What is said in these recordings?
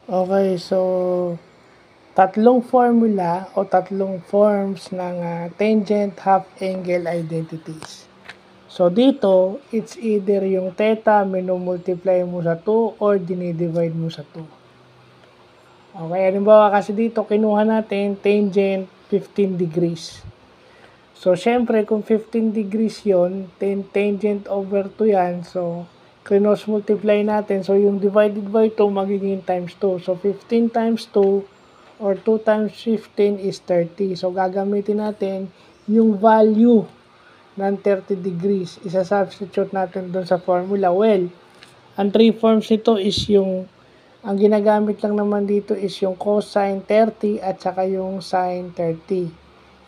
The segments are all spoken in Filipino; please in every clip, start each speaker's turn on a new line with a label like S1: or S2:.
S1: Okay, so tatlong formula o tatlong forms ng tangent half-angle identities. So dito, it's either yung theta minumultiply mo sa 2 or dinidivide mo sa 2. Okay, halimbawa kasi dito, kinuha natin tangent 15 degrees. So, syempre, kung 15 degrees yon, tangent over 2 yan. So, cross multiply natin. So, yung divided by 2, magiging times 2. So, 15 times 2 or 2 times 15 is 30. So, gagamitin natin yung value ng 30 degrees. Isa-substitute natin doon sa formula. Well, ang 3 forms nito is ang ginagamit lang naman dito is yung cosine 30 at saka yung sine 30.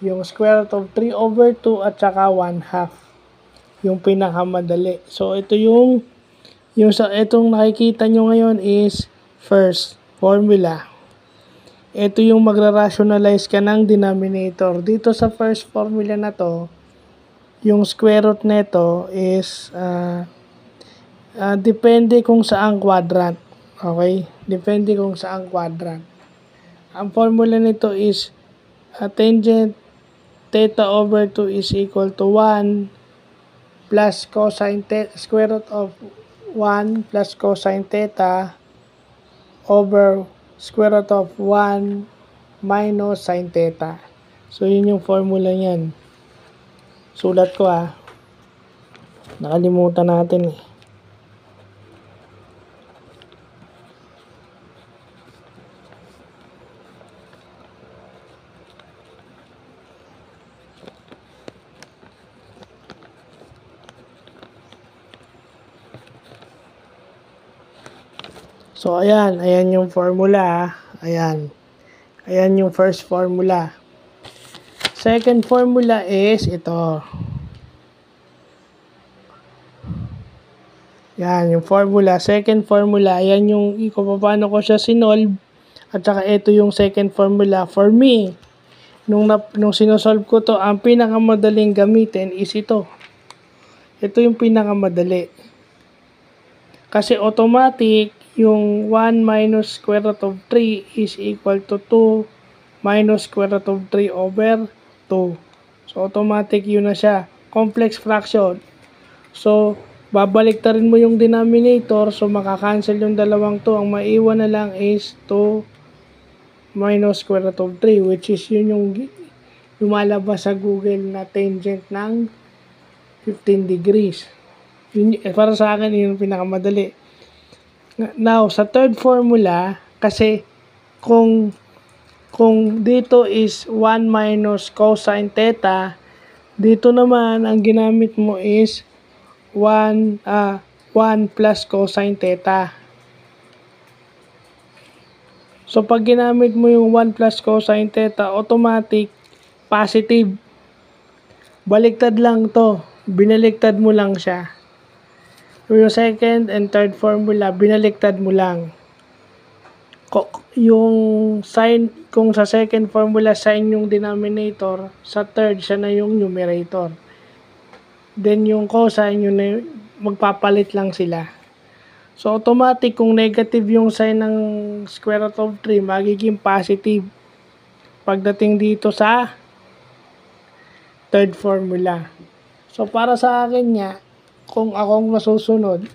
S1: Yung square root of 3 over 2 at saka 1/2. Yung pinakamadali. So, ito yung itong nakikita nyo ngayon is first formula. Ito yung magra-rationalize ka ng denominator. Dito sa first formula na to, yung square root nito is depende kung saang quadrant. Okay? Depende kung saang quadrant. Ang formula nito is tangent theta over 2 is equal to 1 plus cosine square root of 1 plus cosine theta over square root of 1 minus sine theta. So, yun yung formula niyan. Sulat ko nakalimutan natin eh. So, ayan yung formula. Ayan yung first formula. Second formula is ito. Yan, yung formula. Second formula, ayan yung kung paano ko siya sinolve. At saka ito yung second formula. For me, nung sinosolve ko to, ang pinakamadaling gamitin is ito. Ito yung pinakamadali. Kasi automatic, yung 1 minus square root of 3 is equal to 2 minus square root of 3 over 2. So, automatic yun na siya. Complex fraction. So, babaliktarin mo yung denominator. So, makakancel yung dalawang to. Ang maiwan na lang is 2 minus square root of 3, which is yun yung lumalabas sa Google na tangent ng 15 degrees. Yun, para sa akin, yun yung pinakamadali. Now, sa third formula, kasi kung dito is 1 minus cosine theta, dito naman, ang ginamit mo is 1 plus cosine theta. So, pag ginamit mo yung 1 plus cosine theta, automatic, positive. Baliktad lang to. Binaliktad mo lang siya. So, yung second and third formula, binaliktad mo lang. Yung sign, kung sa second formula, sign yung denominator, sa third, siya na yung numerator. Then, yung cosine, yun na magpapalit lang sila. So, automatic, kung negative yung sign ng square root of 3, magiging positive. Pagdating dito sa third formula. So, para sa akin nga, kung akong masusunod,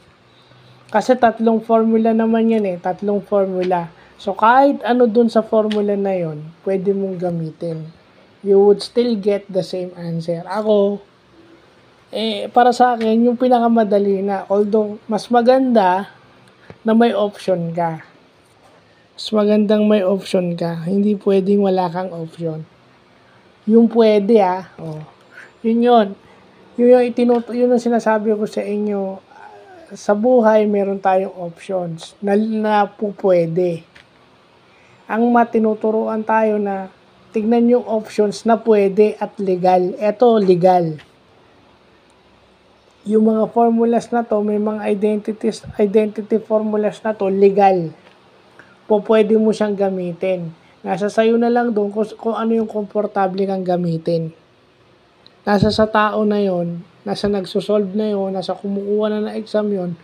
S1: kasi tatlong formula naman yan tatlong formula. So, kahit ano dun sa formula na yon, pwede mong gamitin. You would still get the same answer. Ako, para sa akin, yung pinakamadali na, although mas maganda na may option ka. Mas magandang may option ka. Hindi pwedeng wala kang option. Yung pwede Yun. Yun ang sinasabi ko sa inyo. Sa buhay, meron tayong options na pwede. Ang matinuturuan tayo na tignan yung options na pwede at legal. Ito, legal. Yung mga formulas na to, may mga identity formulas na to, legal. Pwede mo siyang gamitin. Nasa sayo na lang doon kung ano yung komportable kang gamitin. Nasa sa tao na yon, nasa nagsosolve na yon, nasa kumukuha na ng exam yon,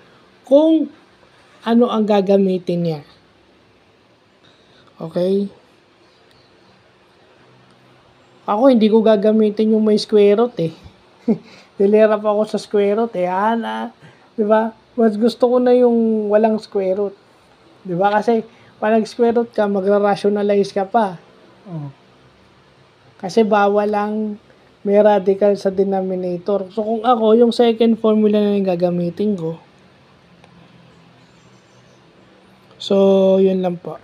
S1: kung ano ang gagamitin niya. Okay? Ako hindi ko gagamitin yung may square root eh. Nilirap ako sa square root eh. 'Di ba? Mas gusto ko na yung walang square root. 'Di ba? Kasi pag nag-square root ka, magra-rationalize ka pa. Oh. Kasi bawal ang may radical sa denominator. So kung ako, yung second formula na yung gagamitin ko. So, yun lang po.